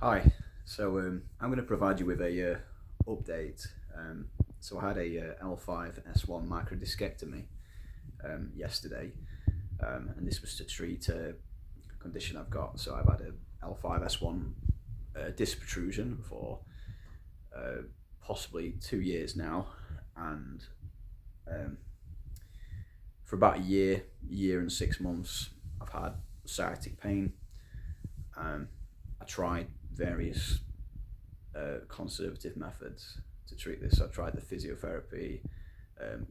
Hi, so I'm going to provide you with a update. So I had a L5S1 microdiscectomy yesterday, and this was to treat a condition I've got. So I've had a L5S1 disc protrusion for possibly 2 years now, and um, for about a year and 6 months, I've had sciatic pain. I tried various conservative methods to treat this. So I tried the physiotherapy,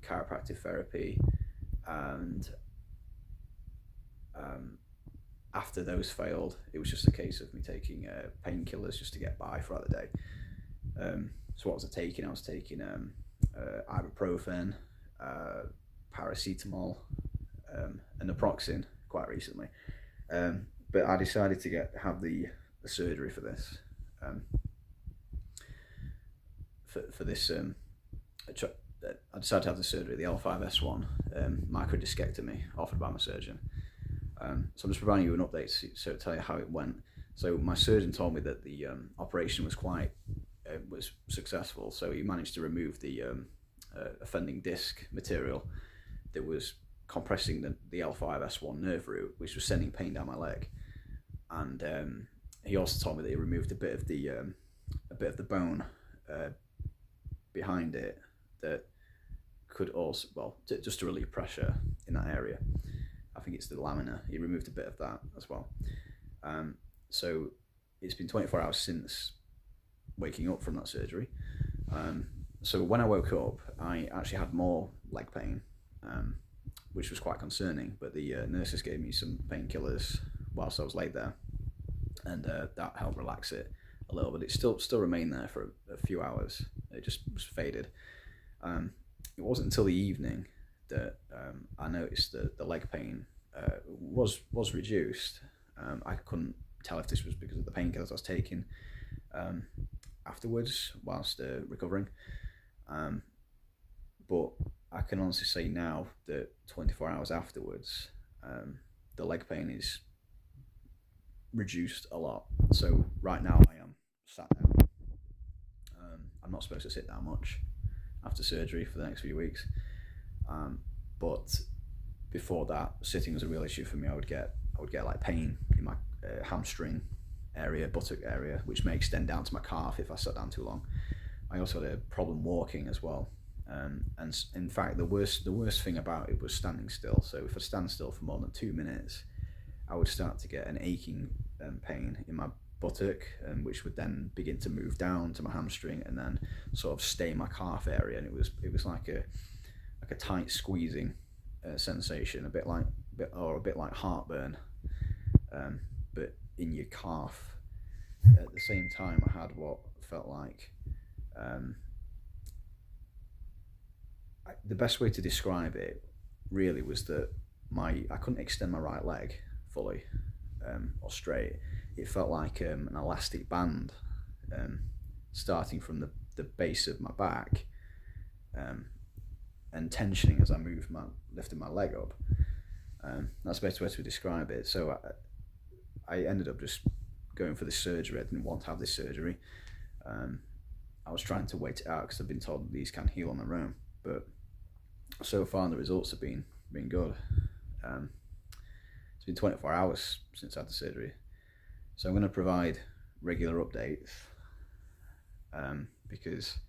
chiropractic therapy, and um, after those failed, it was just a case of me taking painkillers just to get by throughout the day. So what was I taking? I was taking ibuprofen, paracetamol, and naproxen quite recently. But I decided to have the surgery for this. For this, I decided to have the surgery, the L5S1 microdiscectomy offered by my surgeon. So I'm just providing you an update so to tell you how it went. So my surgeon told me that the operation was successful. So he managed to remove the offending disc material that was compressing the L5S1 nerve root, which was sending pain down my leg. And he also told me that he removed a bit of the bone behind it that could also, just to relieve pressure in that area. I think it's the lamina. He removed a bit of that as well. So it's been 24 hours since waking up from that surgery. So when I woke up, I actually had more leg pain, which was quite concerning. But the nurses gave me some painkillers whilst I was laid there, and that helped relax it a little. But it still remained there for a few hours. It just faded. It wasn't until the evening that I noticed that the leg pain was reduced. I couldn't tell if this was because of the painkillers I was taking afterwards whilst recovering. But I can honestly say now that 24 hours afterwards, the leg pain is reduced a lot. So right now I am sat down. I'm not supposed to sit down much after surgery for the next few weeks. But before that, sitting was a real issue for me. I would get like pain in my hamstring area, buttock area, which may extend down to my calf if I sat down too long. I also had a problem walking as well. And in fact, the worst thing about it was standing still. So if I stand still for more than 2 minutes, I would start to get an aching pain in my buttock, which would then begin to move down to my hamstring and then sort of stay in my calf area. And it was like a tight squeezing sensation, a bit like heartburn, but in your calf. At the same time, I had what felt like the best way to describe it really was that I couldn't extend my right leg fully or straight. It felt like an elastic band starting from the base of my back and tensioning as I lifted my leg up. That's the best way to describe it. So I ended up just going for this surgery. I didn't want to have this surgery. I was trying to wait it out because I've been told that these can heal on their own. But so far the results have been good. It's been 24 hours since I had the surgery. So I'm going to provide regular updates because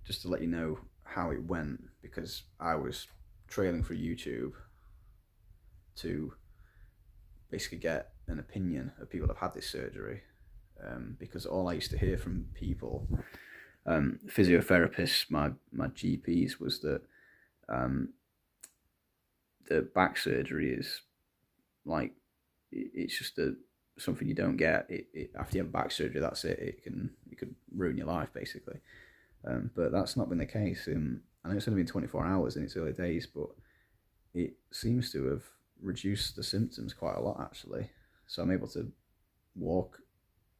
just to let you know how it went, because I was trailing through YouTube to basically get an opinion of people that have had this surgery, because all I used to hear from people, physiotherapists, my GPs, was that the back surgery is like, it's just something you don't get. After you have back surgery, that's it. It could ruin your life basically. But that's not been the case. I know it's only been 24 hours in its early days, but it seems to have reduced the symptoms quite a lot actually. So I'm able to walk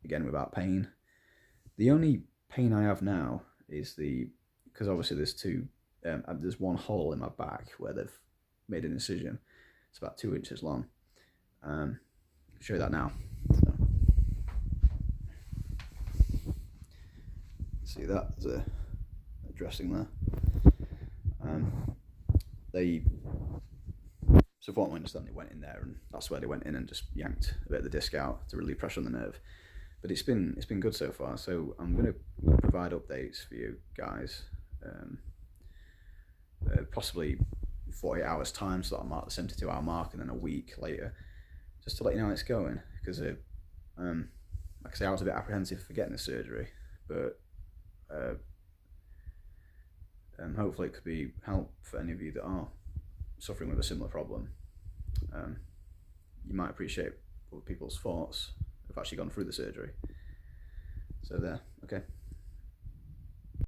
again without pain. The only pain I have now is because obviously there's one hole in my back where they've made an incision. It's about 2 inches long. I'll show you that now. So see that as a dressing there. So from what I understand, they went in there, and that's where they went in and just yanked a bit of the disc out to relieve pressure on the nerve. But it's been good so far. So I'm going to provide updates for you guys, possibly 48 hours time, so that I'll mark the 72-hour mark, and then a week later, just to let you know how it's going. Because like I say, I was a bit apprehensive for getting the surgery, but hopefully it could be help for any of you that are suffering with a similar problem. You might appreciate other people's thoughts have actually gone through the surgery. So there, okay.